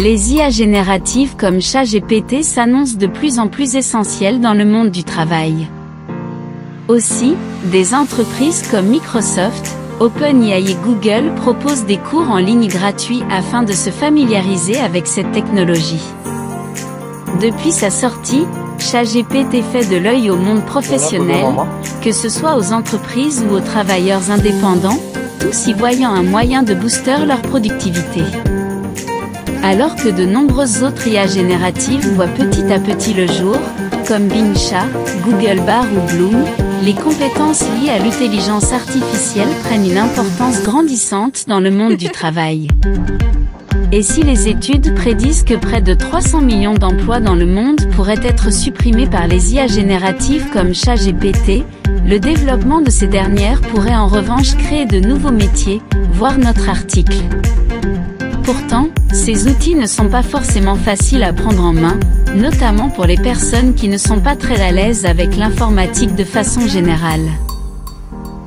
Les IA génératives comme ChatGPT s'annoncent de plus en plus essentielles dans le monde du travail. Aussi, des entreprises comme Microsoft, OpenAI et Google proposent des cours en ligne gratuits afin de se familiariser avec cette technologie. Depuis sa sortie, ChatGPT fait de l'œil au monde professionnel, que ce soit aux entreprises ou aux travailleurs indépendants, tous y voyant un moyen de booster leur productivité. Alors que de nombreuses autres IA génératives voient petit à petit le jour, comme Bing Chat, Google Bard ou Bloom, les compétences liées à l'intelligence artificielle prennent une importance grandissante dans le monde du travail. Et si les études prédisent que près de 300 millions d'emplois dans le monde pourraient être supprimés par les IA génératives comme ChatGPT, le développement de ces dernières pourrait en revanche créer de nouveaux métiers, voir notre article. Pourtant, ces outils ne sont pas forcément faciles à prendre en main, notamment pour les personnes qui ne sont pas très à l'aise avec l'informatique de façon générale.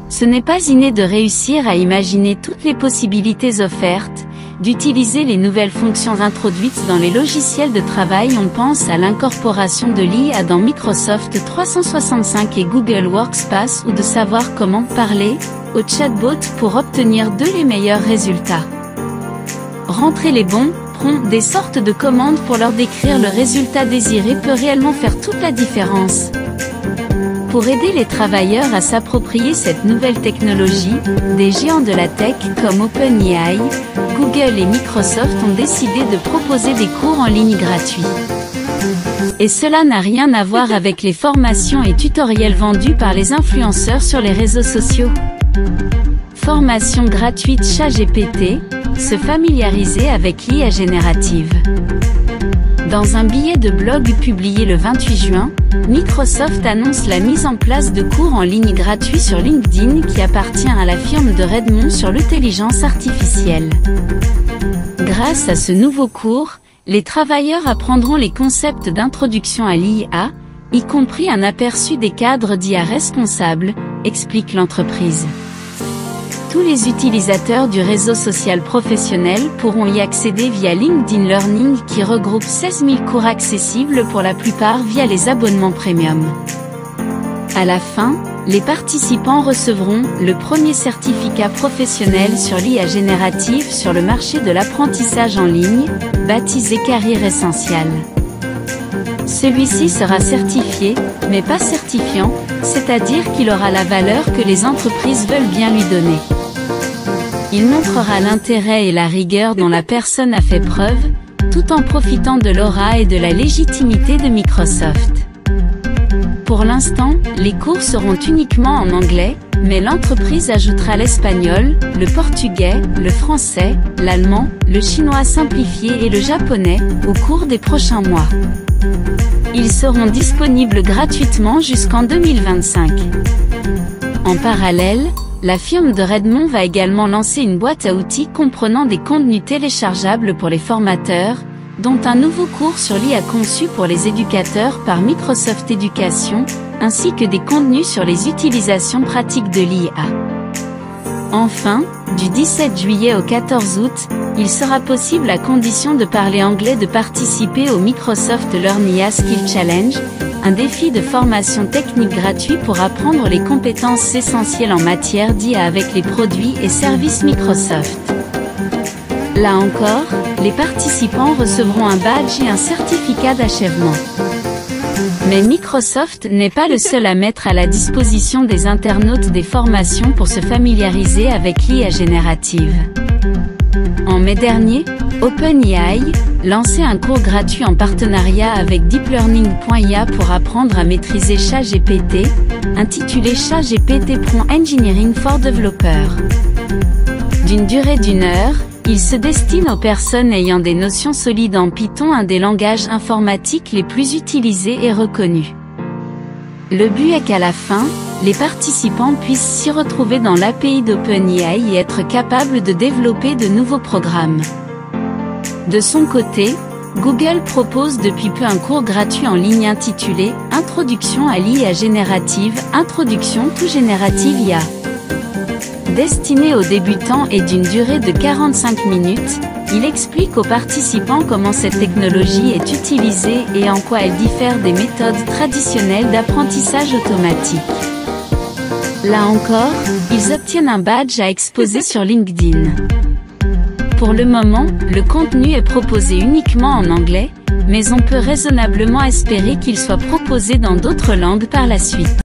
Ce n'est pas inné de réussir à imaginer toutes les possibilités offertes, d'utiliser les nouvelles fonctions introduites dans les logiciels de travail. On pense à l'incorporation de l'IA dans Microsoft 365 et Google Workspace ou de savoir comment parler au chatbot pour obtenir les meilleurs résultats. Rentrer les bons prompts, des sortes de commandes pour leur décrire le résultat désiré peut réellement faire toute la différence. Pour aider les travailleurs à s'approprier cette nouvelle technologie, des géants de la tech comme OpenAI, Google et Microsoft ont décidé de proposer des cours en ligne gratuits. Et cela n'a rien à voir avec les formations et tutoriels vendus par les influenceurs sur les réseaux sociaux. Formation gratuite ChatGPT, se familiariser avec l'IA générative. Dans un billet de blog publié le 28 juin, Microsoft annonce la mise en place de cours en ligne gratuits sur LinkedIn qui appartient à la firme de Redmond sur l'intelligence artificielle. Grâce à ce nouveau cours, les travailleurs apprendront les concepts d'introduction à l'IA, y compris un aperçu des cadres d'IA responsables, explique l'entreprise. Tous les utilisateurs du réseau social professionnel pourront y accéder via LinkedIn Learning qui regroupe 16 000 cours accessibles pour la plupart via les abonnements premium. À la fin, les participants recevront le premier certificat professionnel sur l'IA générative sur le marché de l'apprentissage en ligne, baptisé Career Essential. Celui-ci sera certifié, mais pas certifiant, c'est-à-dire qu'il aura la valeur que les entreprises veulent bien lui donner. Il montrera l'intérêt et la rigueur dont la personne a fait preuve, tout en profitant de l'aura et de la légitimité de Microsoft. Pour l'instant, les cours seront uniquement en anglais, mais l'entreprise ajoutera l'espagnol, le portugais, le français, l'allemand, le chinois simplifié et le japonais, au cours des prochains mois. Ils seront disponibles gratuitement jusqu'en 2025. En parallèle, la firme de Redmond va également lancer une boîte à outils comprenant des contenus téléchargeables pour les formateurs, dont un nouveau cours sur l'IA conçu pour les éducateurs par Microsoft Education, ainsi que des contenus sur les utilisations pratiques de l'IA. Enfin, du 17 juillet au 14 août, il sera possible à condition de parler anglais de participer au Microsoft Learn IA Skill Challenge, un défi de formation technique gratuit pour apprendre les compétences essentielles en matière d'IA avec les produits et services Microsoft. Là encore, les participants recevront un badge et un certificat d'achèvement. Mais Microsoft n'est pas le seul à mettre à la disposition des internautes des formations pour se familiariser avec l'IA générative. En mai dernier, OpenAI lançait un cours gratuit en partenariat avec deeplearning.ia pour apprendre à maîtriser ChatGPT, intitulé ChatGPT Prompt Engineering for Developers. D'une durée d'1 heure, il se destine aux personnes ayant des notions solides en Python, un des langages informatiques les plus utilisés et reconnus. Le but est qu'à la fin, les participants puissent s'y retrouver dans l'API d'OpenAI et être capables de développer de nouveaux programmes. De son côté, Google propose depuis peu un cours gratuit en ligne intitulé « Introduction à l'IA générative, Introduction to Generative IA ». Destiné aux débutants et d'une durée de 45 minutes, il explique aux participants comment cette technologie est utilisée et en quoi elle diffère des méthodes traditionnelles d'apprentissage automatique. Là encore, ils obtiennent un badge à exposer sur LinkedIn. Pour le moment, le contenu est proposé uniquement en anglais, mais on peut raisonnablement espérer qu'il soit proposé dans d'autres langues par la suite.